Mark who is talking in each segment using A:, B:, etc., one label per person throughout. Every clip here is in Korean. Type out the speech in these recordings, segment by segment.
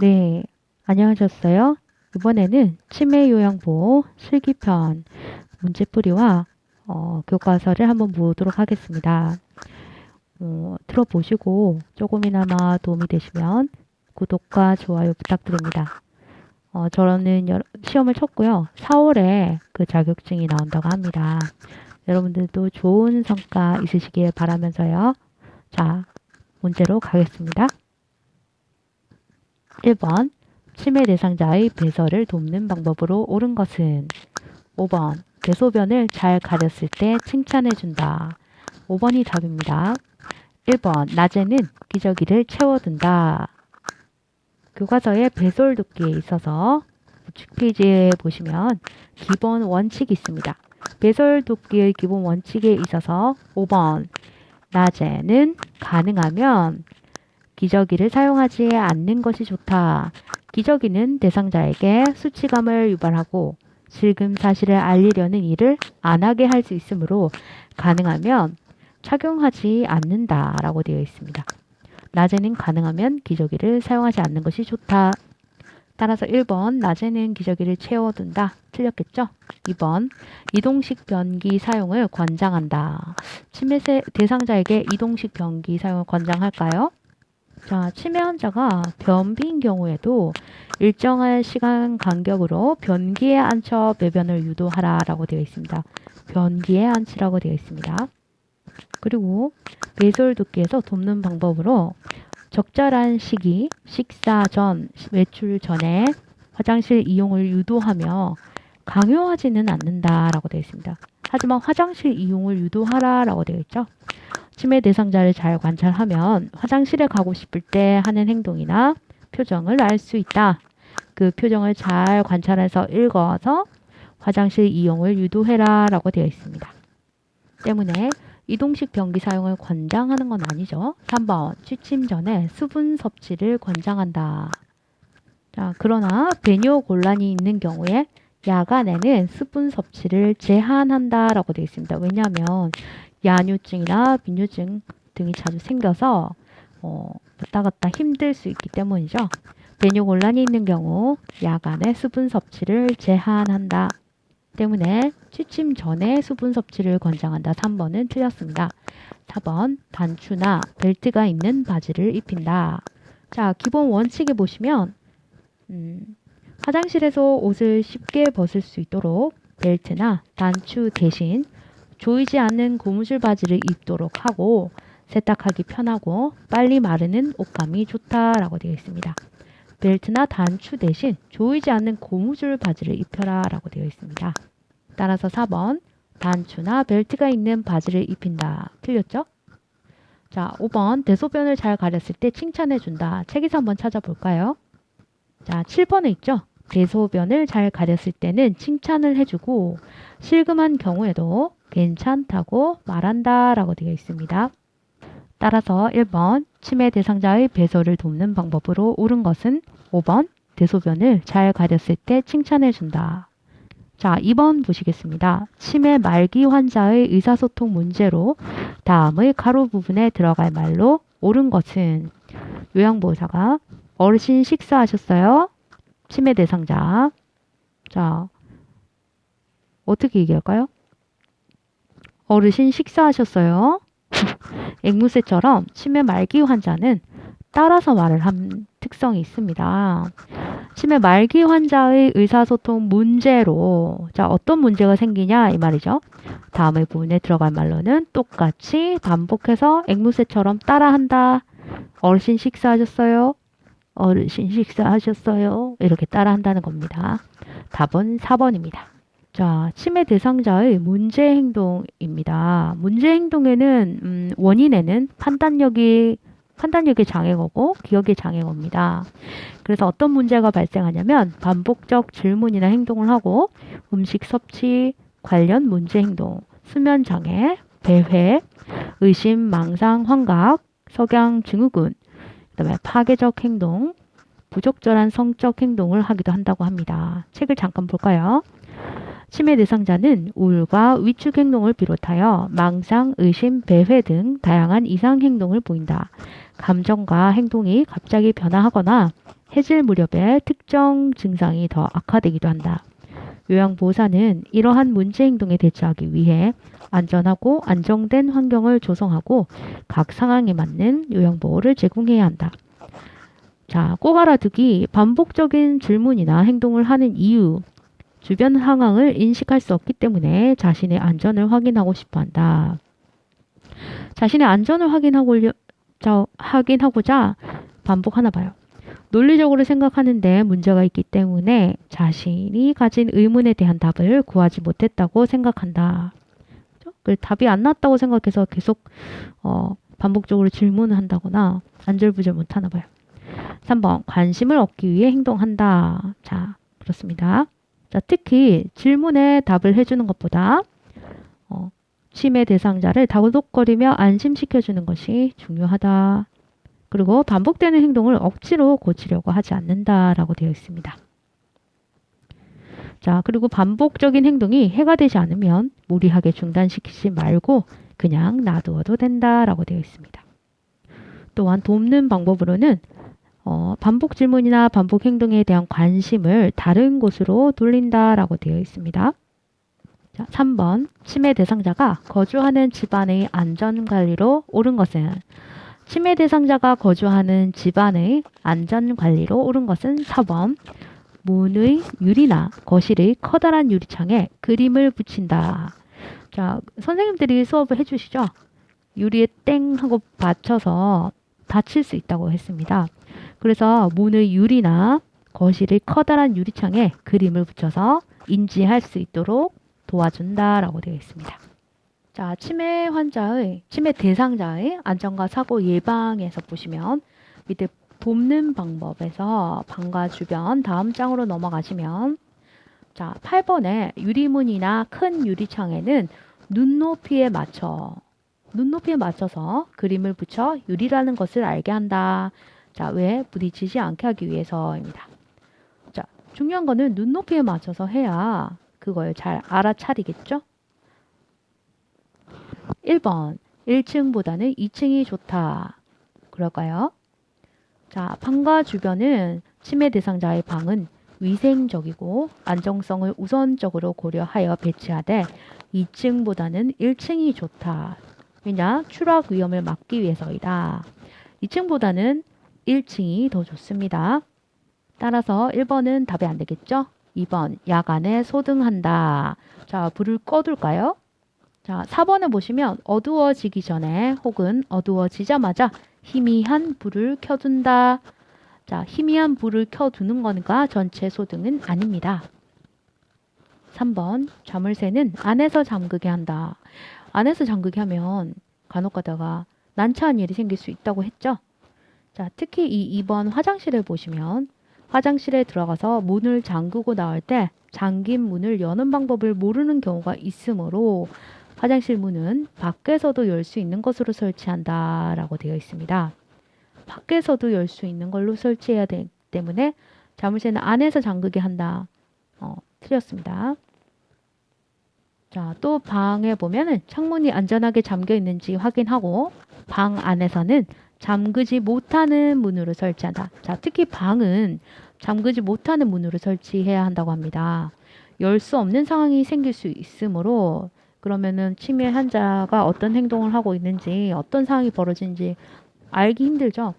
A: 네, 안녕하셨어요? 이번에는 치매 요양보호 실기편 문제풀이와 교과서를 한번 보도록 하겠습니다. 들어보시고 조금이나마 도움이 되시면 구독과 좋아요 부탁드립니다. 저는 시험을 쳤고요. 4월에 그 자격증이 나온다고 합니다. 여러분들도 좋은 성과 있으시길 바라면서요. 자, 문제로 가겠습니다. 1번 치매 대상자의 배설을 돕는 방법으로 옳은 것은 5번 대소변을 잘 가렸을 때 칭찬해준다. 5번이 답입니다. 1번 낮에는 기저귀를 채워둔다. 교과서의 배설 돕기에 있어서 우측 페이지에 보시면 기본 원칙이 있습니다. 배설 돕기의 기본 원칙에 있어서 5번 낮에는 가능하면 기저귀를 사용하지 않는 것이 좋다. 기저귀는 대상자에게 수치감을 유발하고 슬금 사실을 알리려는 일을 안 하게 할 수 있으므로 가능하면 착용하지 않는다라고 되어 있습니다. 낮에는 가능하면 기저귀를 사용하지 않는 것이 좋다. 따라서 1번 낮에는 기저귀를 채워둔다. 틀렸겠죠? 2번 이동식 변기 사용을 권장한다. 치매 대상자에게 이동식 변기 사용을 권장할까요? 자, 치매 환자가 변비인 경우에도 일정한 시간 간격으로 변기에 앉혀 배변을 유도하라라고 되어 있습니다. 변기에 앉히라고 되어 있습니다. 그리고 배설 돕기에서 돕는 방법으로 적절한 시기, 식사 전, 외출 전에 화장실 이용을 유도하며 강요하지는 않는다라고 되어 있습니다. 하지만 화장실 이용을 유도하라라고 되어 있죠. 치매 대상자를 잘 관찰하면 화장실에 가고 싶을 때 하는 행동이나 표정을 알 수 있다. 그 표정을 잘 관찰해서 읽어서 화장실 이용을 유도해라 라고 되어 있습니다. 때문에 이동식 변기 사용을 권장하는 건 아니죠. 3번 취침 전에 수분 섭취를 권장한다. 자, 그러나 배뇨 곤란이 있는 경우에 야간에는 수분 섭취를 제한한다 라고 되어 있습니다. 왜냐하면 야뇨증이나 빈뇨증 등이 자주 생겨서 왔다 갔다 힘들 수 있기 때문이죠. 배뇨 곤란이 있는 경우 야간에 수분 섭취를 제한한다. 때문에 취침 전에 수분 섭취를 권장한다. 3번은 틀렸습니다. 4번 단추나 벨트가 있는 바지를 입힌다. 자, 기본 원칙에 보시면 화장실에서 옷을 쉽게 벗을 수 있도록 벨트나 단추 대신 조이지 않는 고무줄 바지를 입도록 하고 세탁하기 편하고 빨리 마르는 옷감이 좋다라고 되어 있습니다. 벨트나 단추 대신 조이지 않는 고무줄 바지를 입혀라 라고 되어 있습니다. 따라서 4번 단추나 벨트가 있는 바지를 입힌다. 틀렸죠? 자, 5번 대소변을 잘 가렸을 때 칭찬해준다. 책에서 한번 찾아볼까요? 자, 7번에 있죠? 대소변을 잘 가렸을 때는 칭찬을 해주고 실금한 경우에도 괜찮다고 말한다 라고 되어 있습니다. 따라서 1번 치매 대상자의 배설을 돕는 방법으로 옳은 것은 5번 대소변을 잘 가렸을 때 칭찬해준다. 자, 2번 보시겠습니다. 치매 말기 환자의 의사소통 문제로 다음의 가로 부분에 들어갈 말로 옳은 것은 요양보호사가 어르신 식사하셨어요? 치매 대상자. 자, 어떻게 얘기할까요? 어르신 식사하셨어요? 앵무새처럼 치매 말기 환자는 따라서 말을 한 특성이 있습니다. 치매 말기 환자의 의사소통 문제로 자, 어떤 문제가 생기냐 이 말이죠. 다음의 부분에 들어갈 말로는 똑같이 반복해서 앵무새처럼 따라한다. 어르신 식사하셨어요? 어르신 식사하셨어요? 이렇게 따라한다는 겁니다. 답은 4번입니다. 자, 치매 대상자의 문제 행동입니다. 문제 행동에는 원인에는 판단력의 장애가 오고 기억의 장애가 옵니다. 그래서 어떤 문제가 발생하냐면 반복적 질문이나 행동을 하고 음식 섭취 관련 문제 행동, 수면 장애, 배회, 의심, 망상, 환각, 석양, 증후군, 그다음에 파괴적 행동, 부적절한 성적 행동을 하기도 한다고 합니다. 책을 잠깐 볼까요? 치매 대상자는 우울과 위축 행동을 비롯하여 망상, 의심, 배회 등 다양한 이상 행동을 보인다. 감정과 행동이 갑자기 변화하거나 해질 무렵에 특정 증상이 더 악화되기도 한다. 요양보호사는 이러한 문제 행동에 대처하기 위해 안전하고 안정된 환경을 조성하고 각 상황에 맞는 요양보호를 제공해야 한다. 자, 꼭 알아두기. 반복적인 질문이나 행동을 하는 이유, 주변 상황을 인식할 수 없기 때문에 자신의 안전을 확인하고 싶어 한다. 자신의 안전을 확인하고자 반복하나 봐요. 논리적으로 생각하는데 문제가 있기 때문에 자신이 가진 의문에 대한 답을 구하지 못했다고 생각한다. 그 답이 안 났다고 생각해서 계속 반복적으로 질문을 한다거나 안절부절 못하나 봐요. 3번 관심을 얻기 위해 행동한다. 자, 그렇습니다. 자, 특히 질문에 답을 해주는 것보다 치매 대상자를 다독거리며 안심시켜주는 것이 중요하다. 그리고 반복되는 행동을 억지로 고치려고 하지 않는다라고 되어 있습니다. 자, 그리고 반복적인 행동이 해가 되지 않으면 무리하게 중단시키지 말고 그냥 놔두어도 된다라고 되어 있습니다. 또한 돕는 방법으로는 반복 질문이나 반복 행동에 대한 관심을 다른 곳으로 돌린다라고 되어 있습니다. 자, 3번 치매 대상자가 거주하는 집안의 안전관리로 옳은 것은 치매 대상자가 거주하는 집안의 안전관리로 옳은 것은 4번 문의 유리나 거실의 커다란 유리창에 그림을 붙인다. 자, 선생님들이 수업을 해주시죠. 유리에 땡 하고 받쳐서 다칠 수 있다고 했습니다. 그래서 문의 유리나 거실의 커다란 유리창에 그림을 붙여서 인지할 수 있도록 도와준다라고 되어 있습니다. 자, 치매 대상자의 안전과 사고 예방에서 보시면 밑에 돕는 방법에서 방과 주변 다음 장으로 넘어가시면 자, 8번에 유리문이나 큰 유리창에는 눈높이에 맞춰서 그림을 붙여 유리라는 것을 알게 한다. 자, 왜? 부딪히지 않게 하기 위해서입니다. 자, 중요한 거는 눈높이에 맞춰서 해야 그걸 잘 알아차리겠죠? 1번 1층보다는 2층이 좋다. 그럴까요? 자, 방과 주변은 치매 대상자의 방은 위생적이고 안정성을 우선적으로 고려하여 배치하되 2층보다는 1층이 좋다. 왜냐? 추락 위험을 막기 위해서이다. 2층보다는 1층이 더 좋습니다. 따라서 1번은 답이 안 되겠죠? 2번 야간에 소등한다. 자, 불을 꺼둘까요? 자, 4번을 보시면 어두워지기 전에 혹은 어두워지자마자 희미한 불을 켜둔다. 자, 희미한 불을 켜두는 거니까 전체 소등은 아닙니다. 3번 자물쇠는 안에서 잠그게 한다. 안에서 잠그게 하면 간혹 가다가 난처한 일이 생길 수 있다고 했죠. 자, 특히 이 2번 화장실을 보시면 화장실에 들어가서 문을 잠그고 나올 때 잠긴 문을 여는 방법을 모르는 경우가 있으므로 화장실 문은 밖에서도 열 수 있는 것으로 설치한다 라고 되어 있습니다. 밖에서도 열 수 있는 걸로 설치해야 되기 때문에 자물쇠는 안에서 잠그게 한다. 틀렸습니다. 자, 또 방에 보면은 창문이 안전하게 잠겨 있는지 확인하고 방 안에서는 잠그지 못하는 문으로 설치한다. 자, 특히 방은 잠그지 못하는 문으로 설치해야 한다고 합니다. 열 수 없는 상황이 생길 수 있으므로 그러면은 치매 환자가 어떤 행동을 하고 있는지 어떤 상황이 벌어지는지 알기 힘들죠.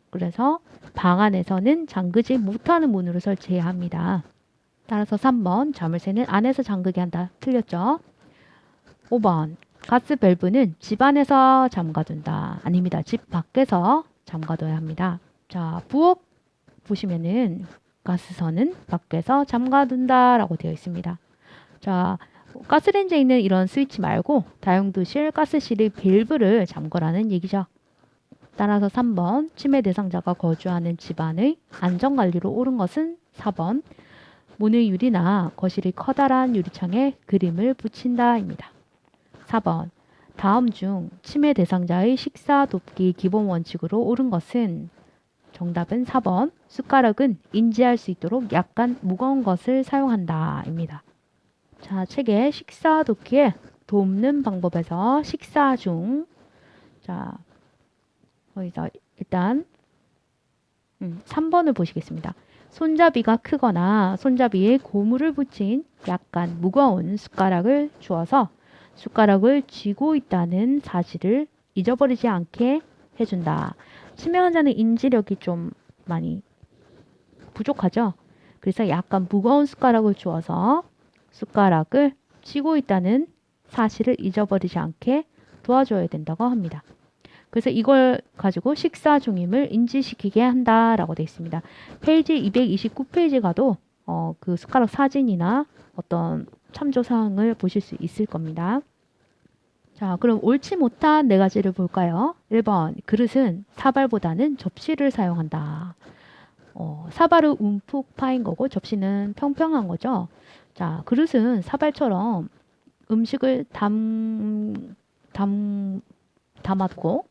A: 그래서 방 안에서는 잠그지 못하는 문으로 설치해야 합니다. 따라서 3번 자물쇠는 안에서 잠그게 한다. 틀렸죠? 5번 가스 밸브는 집 안에서 잠가둔다. 아닙니다. 집 밖에서 잠가둬야 합니다. 자, 부엌 보시면은 가스선은 밖에서 잠가둔다 라고 되어 있습니다. 자, 가스레인지에 있는 이런 스위치 말고 다용도실 가스실의 밸브를 잠궈라는 얘기죠. 따라서 3번 치매 대상자가 거주하는 집안의 안전관리로 옳은 것은 4번 문의 유리나 거실의 커다란 유리창에 그림을 붙인다입니다. 4번 다음 중 치매 대상자의 식사 돕기 기본 원칙으로 옳은 것은 정답은 4번 숟가락은 인지할 수 있도록 약간 무거운 것을 사용한다입니다. 자, 책에 식사 돕기에 돕는 방법에서 식사 중 자, 거기서 일단 3번을 보시겠습니다. 손잡이가 크거나 손잡이에 고무를 붙인 약간 무거운 숟가락을 주어서 숟가락을 쥐고 있다는 사실을 잊어버리지 않게 해준다. 치매 환자는 인지력이 좀 많이 부족하죠. 그래서 약간 무거운 숟가락을 주어서 숟가락을 쥐고 있다는 사실을 잊어버리지 않게 도와줘야 된다고 합니다. 그래서 이걸 가지고 식사 중임을 인지시키게 한다라고 되어 있습니다. 페이지 229페이지 가도 그 숟가락 사진이나 어떤 참조사항을 보실 수 있을 겁니다. 자, 그럼 옳지 못한 네 가지를 볼까요? 1번, 그릇은 사발보다는 접시를 사용한다. 사발은 움푹 파인 거고 접시는 평평한 거죠. 자, 그릇은 사발처럼 음식을 담아두고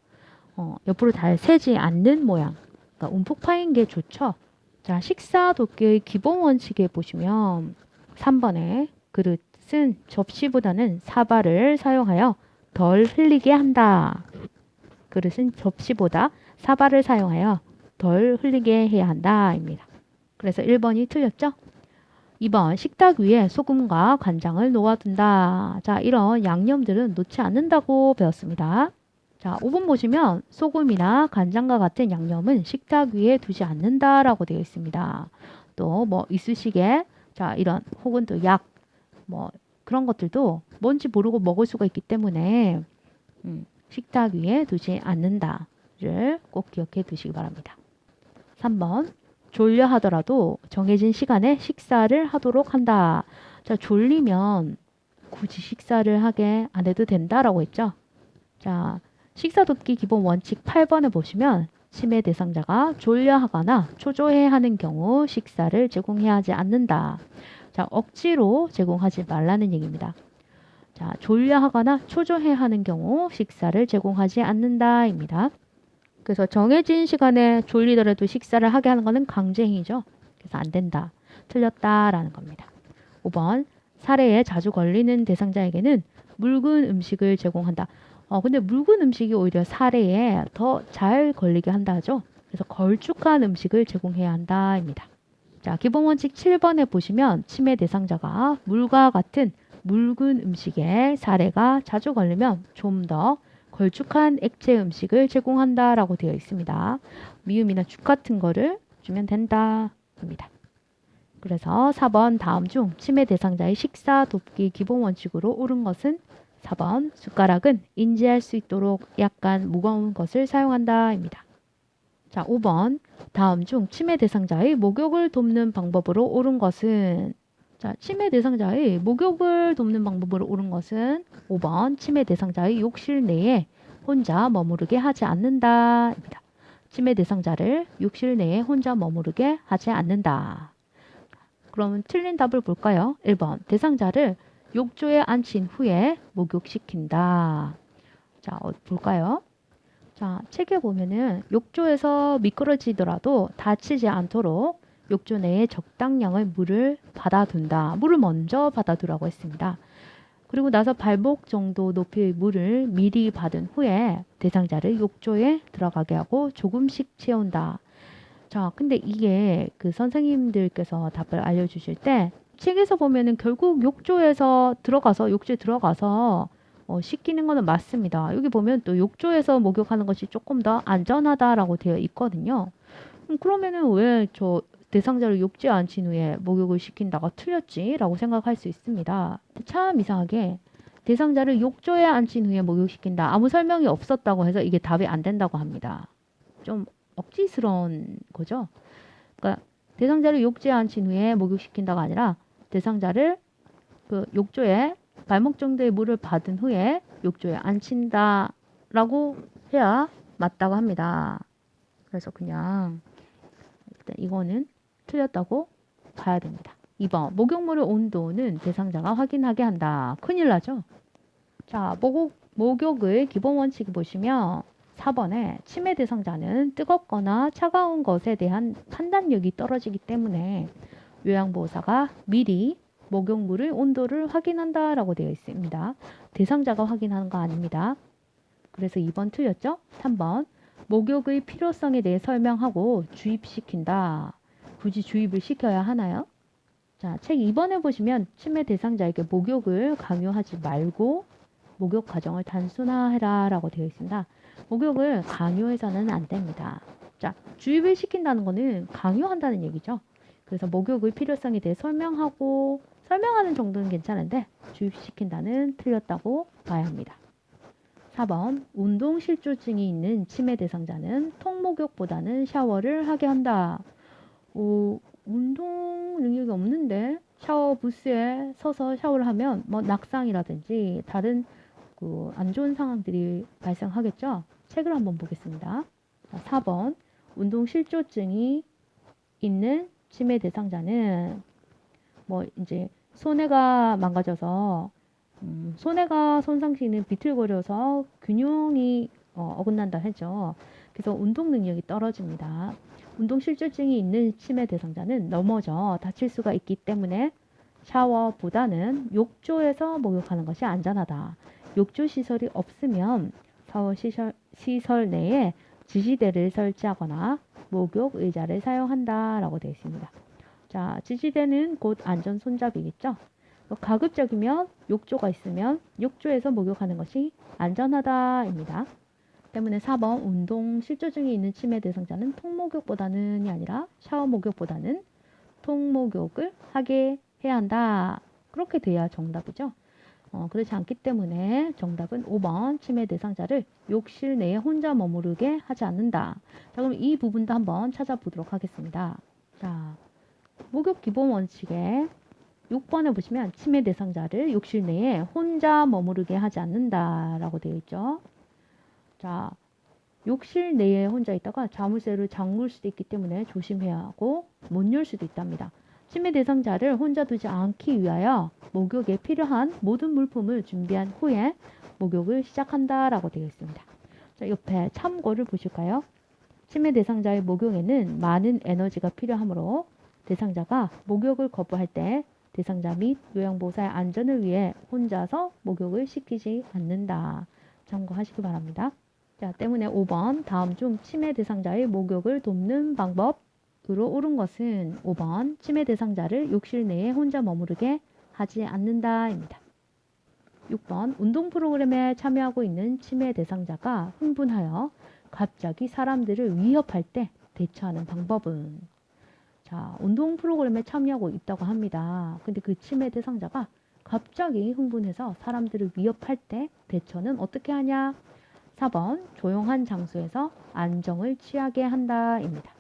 A: 옆으로 잘 새지 않는 모양. 그러니까 움푹 파인 게 좋죠. 자, 식사 돕기의 기본 원칙에 보시면 3번에 그릇은 접시보다는 사발을 사용하여 덜 흘리게 한다. 그릇은 접시보다 사발을 사용하여 덜 흘리게 해야 한다. 입니다. 그래서 1번이 틀렸죠? 2번, 식탁 위에 소금과 간장을 놓아둔다. 자, 이런 양념들은 놓지 않는다고 배웠습니다. 자, 5번 보시면 소금이나 간장과 같은 양념은 식탁 위에 두지 않는다라고 되어 있습니다. 또 뭐 이쑤시개, 자, 이런 혹은 또 약, 뭐 그런 것들도 뭔지 모르고 먹을 수가 있기 때문에 식탁 위에 두지 않는다를 꼭 기억해 두시기 바랍니다. 3번, 졸려 하더라도 정해진 시간에 식사를 하도록 한다. 자, 졸리면 굳이 식사를 하게 안 해도 된다라고 했죠. 자, 식사 돕기 기본 원칙 8번에 보시면 치매 대상자가 졸려하거나 초조해하는 경우 식사를 제공해야 하지 않는다. 자, 억지로 제공하지 말라는 얘기입니다. 자, 졸려하거나 초조해하는 경우 식사를 제공하지 않는다입니다. 그래서 정해진 시간에 졸리더라도 식사를 하게 하는 것은 강제행위죠. 그래서 안 된다. 틀렸다라는 겁니다. 5번, 사례에 자주 걸리는 대상자에게는 묽은 음식을 제공한다. 근데 묽은 음식이 오히려 사례에 더 잘 걸리게 한다 하죠. 그래서 걸쭉한 음식을 제공해야 한다입니다. 자, 기본 원칙 7번에 보시면 치매 대상자가 물과 같은 묽은 음식에 사례가 자주 걸리면 좀 더 걸쭉한 액체 음식을 제공한다라고 되어 있습니다. 미음이나 죽 같은 거를 주면 된다입니다. 그래서 4번 다음 중 치매 대상자의 식사 돕기 기본 원칙으로 옳은 것은 4번 숟가락은 인지할 수 있도록 약간 무거운 것을 사용한다입니다. 자, 5번 다음 중 치매 대상자의 목욕을 돕는 방법으로 옳은 것은 자, 치매 대상자의 목욕을 돕는 방법으로 옳은 것은 5번 치매 대상자의 욕실 내에 혼자 머무르게 하지 않는다입니다. 치매 대상자를 욕실 내에 혼자 머무르게 하지 않는다. 그러면 틀린 답을 볼까요? 1번 대상자를 욕조에 앉힌 후에 목욕시킨다. 자, 볼까요? 자, 책에 보면은 욕조에서 미끄러지더라도 다치지 않도록 욕조 내에 적당량의 물을 받아둔다. 물을 먼저 받아두라고 했습니다. 그리고 나서 발목 정도 높이의 물을 미리 받은 후에 대상자를 욕조에 들어가게 하고 조금씩 채운다. 자, 근데 이게 그 선생님들께서 답을 알려주실 때 책에서 보면은 결국 욕조에 들어가서 씻기는 거는 맞습니다. 여기 보면 또 욕조에서 목욕하는 것이 조금 더 안전하다라고 되어 있거든요. 그러면은 왜 저 대상자를 욕조에 앉힌 후에 목욕을 시킨다가 틀렸지? 라고 생각할 수 있습니다. 참 이상하게 대상자를 욕조에 앉힌 후에 목욕시킨다. 아무 설명이 없었다고 해서 이게 답이 안 된다고 합니다. 좀 억지스러운 거죠. 그러니까 대상자를 욕조에 앉힌 후에 목욕시킨다가 아니라 대상자를 그 욕조에 발목 정도의 물을 받은 후에 욕조에 앉힌다라고 해야 맞다고 합니다. 그래서 그냥 일단 이거는 틀렸다고 봐야 됩니다. 2번 목욕물의 온도는 대상자가 확인하게 한다. 큰일 나죠? 자, 목욕의 기본 원칙 보시면 4번에 치매 대상자는 뜨겁거나 차가운 것에 대한 판단력이 떨어지기 때문에 요양보호사가 미리 목욕물의 온도를 확인한다라고 되어 있습니다. 대상자가 확인하는 거 아닙니다. 그래서 2번 틀렸죠? 3번 목욕의 필요성에 대해 설명하고 주입시킨다. 굳이 주입을 시켜야 하나요? 자, 책 2번에 보시면 침해 대상자에게 목욕을 강요하지 말고 목욕 과정을 단순화해라 라고 되어 있습니다. 목욕을 강요해서는 안 됩니다. 자, 주입을 시킨다는 거는 강요한다는 얘기죠. 그래서 목욕의 필요성에 대해 설명하는 정도는 괜찮은데 주입시킨다는 틀렸다고 봐야 합니다. 4번 운동실조증이 있는 치매 대상자는 통목욕보다는 샤워를 하게 한다. 운동 능력이 없는데 샤워 부스에 서서 샤워를 하면 뭐 낙상이라든지 다른 안 좋은 상황들이 발생하겠죠. 책을 한번 보겠습니다. 4번 운동실조증이 있는 치매 대상자는 뭐 이제 손해가 망가져서 손해가 손상시는 비틀거려서 균형이 어긋난다 했죠. 그래서 운동 능력이 떨어집니다. 운동 실조증이 있는 치매 대상자는 넘어져 다칠 수가 있기 때문에 샤워보다는 욕조에서 목욕하는 것이 안전하다. 욕조 시설이 없으면 샤워 시설 내에 지지대를 설치하거나 목욕 의자를 사용한다라고 되어 있습니다. 자, 지지대는 곧 안전 손잡이겠죠. 가급적이면 욕조가 있으면 욕조에서 목욕하는 것이 안전하다입니다. 때문에 4번 운동 실조증이 있는 치매 대상자는 통목욕보다는이 아니라 샤워 목욕보다는 통목욕을 하게 해야 한다. 그렇게 돼야 정답이죠. 그렇지 않기 때문에 정답은 5번 치매 대상자를 욕실 내에 혼자 머무르게 하지 않는다. 자, 그럼 이 부분도 한번 찾아보도록 하겠습니다. 자, 목욕 기본 원칙에 6번에 보시면 치매 대상자를 욕실 내에 혼자 머무르게 하지 않는다라고 되어 있죠. 자, 욕실 내에 혼자 있다가 자물쇠를 잠글 수도 있기 때문에 조심해야 하고 못 열 수도 있답니다. 치매 대상자를 혼자 두지 않기 위하여 목욕에 필요한 모든 물품을 준비한 후에 목욕을 시작한다라고 되어 있습니다. 자, 옆에 참고를 보실까요? 치매 대상자의 목욕에는 많은 에너지가 필요하므로 대상자가 목욕을 거부할 때 대상자 및 요양보호사의 안전을 위해 혼자서 목욕을 시키지 않는다. 참고하시기 바랍니다. 자, 때문에 5번 다음 중 치매 대상자의 목욕을 돕는 방법으로 옳은 것은 5번 치매 대상자를 욕실 내에 혼자 머무르게 하지 않는다입니다. 6번 운동 프로그램에 참여하고 있는 치매 대상자가 흥분하여 갑자기 사람들을 위협할 때 대처하는 방법은? 자, 운동 프로그램에 참여하고 있다고 합니다. 근데 그 치매 대상자가 갑자기 흥분해서 사람들을 위협할 때 대처는 어떻게 하냐? 4번 조용한 장소에서 안정을 취하게 한다입니다.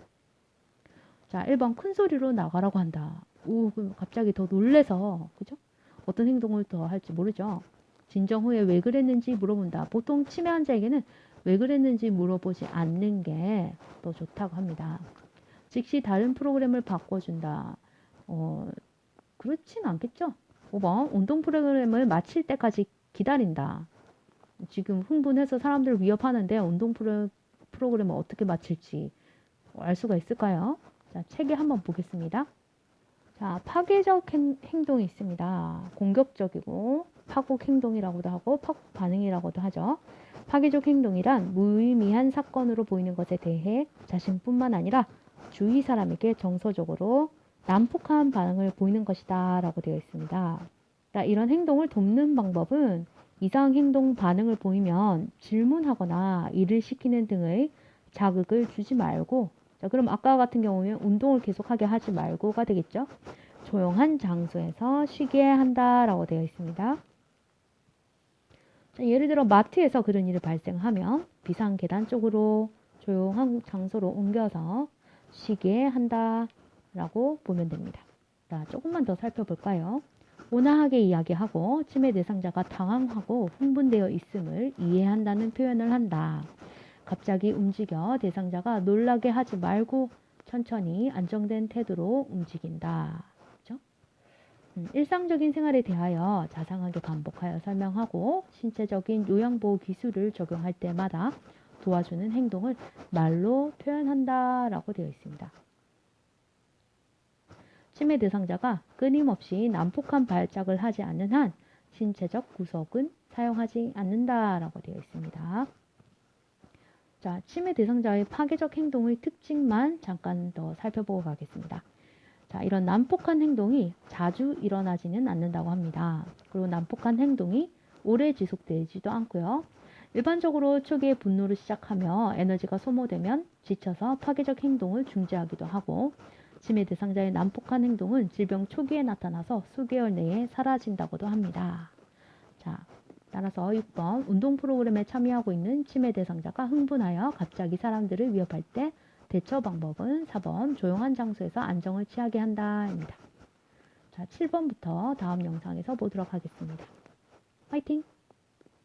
A: 자, 1번 큰 소리로 나가라고 한다. 그럼 갑자기 더 놀래서 그죠? 어떤 행동을 더 할지 모르죠. 진정 후에 왜 그랬는지 물어본다. 보통 치매 환자에게는 왜 그랬는지 물어보지 않는 게 더 좋다고 합니다. 즉시 다른 프로그램을 바꿔준다. 그렇진 않겠죠. 5번 운동 프로그램을 마칠 때까지 기다린다. 지금 흥분해서 사람들을 위협하는데 운동 프로그램을 어떻게 마칠지 알 수가 있을까요? 자, 책에 한번 보겠습니다. 자, 파괴적 행동이 있습니다. 공격적이고 파국 행동이라고도 하고 파국 반응이라고도 하죠. 파괴적 행동이란 무의미한 사건으로 보이는 것에 대해 자신뿐만 아니라 주위 사람에게 정서적으로 난폭한 반응을 보이는 것이다 라고 되어 있습니다. 자, 이런 행동을 돕는 방법은 이상 행동 반응을 보이면 질문하거나 일을 시키는 등의 자극을 주지 말고, 자, 그럼 아까 같은 경우는 운동을 계속하게 하지 말고가 되겠죠. 조용한 장소에서 쉬게 한다라고 되어 있습니다. 자, 예를 들어 마트에서 그런 일이 발생하면 비상 계단 쪽으로 조용한 장소로 옮겨서 쉬게 한다라고 보면 됩니다. 자, 조금만 더 살펴볼까요? 온화하게 이야기하고 치매 대상자가 당황하고 흥분되어 있음을 이해한다는 표현을 한다. 갑자기 움직여 대상자가 놀라게 하지 말고 천천히 안정된 태도로 움직인다. 그렇죠? 일상적인 생활에 대하여 자상하게 반복하여 설명하고 신체적인 요양보호 기술을 적용할 때마다 도와주는 행동을 말로 표현한다라고 되어 있습니다. 치매 대상자가 끊임없이 난폭한 발작을 하지 않는 한 신체적 구속은 사용하지 않는다라고 되어 있습니다. 자, 치매 대상자의 파괴적 행동의 특징만 잠깐 더 살펴보고 가겠습니다. 자, 이런 난폭한 행동이 자주 일어나지는 않는다고 합니다. 그리고 난폭한 행동이 오래 지속되지도 않고요. 일반적으로 초기에 분노를 시작하며 에너지가 소모되면 지쳐서 파괴적 행동을 중지하기도 하고, 치매 대상자의 난폭한 행동은 질병 초기에 나타나서 수개월 내에 사라진다고도 합니다. 자, 따라서 6번 운동 프로그램에 참여하고 있는 치매 대상자가 흥분하여 갑자기 사람들을 위협할 때 대처 방법은 4번 조용한 장소에서 안정을 취하게 한다입니다. 자, 7번부터 다음 영상에서 보도록 하겠습니다. 화이팅!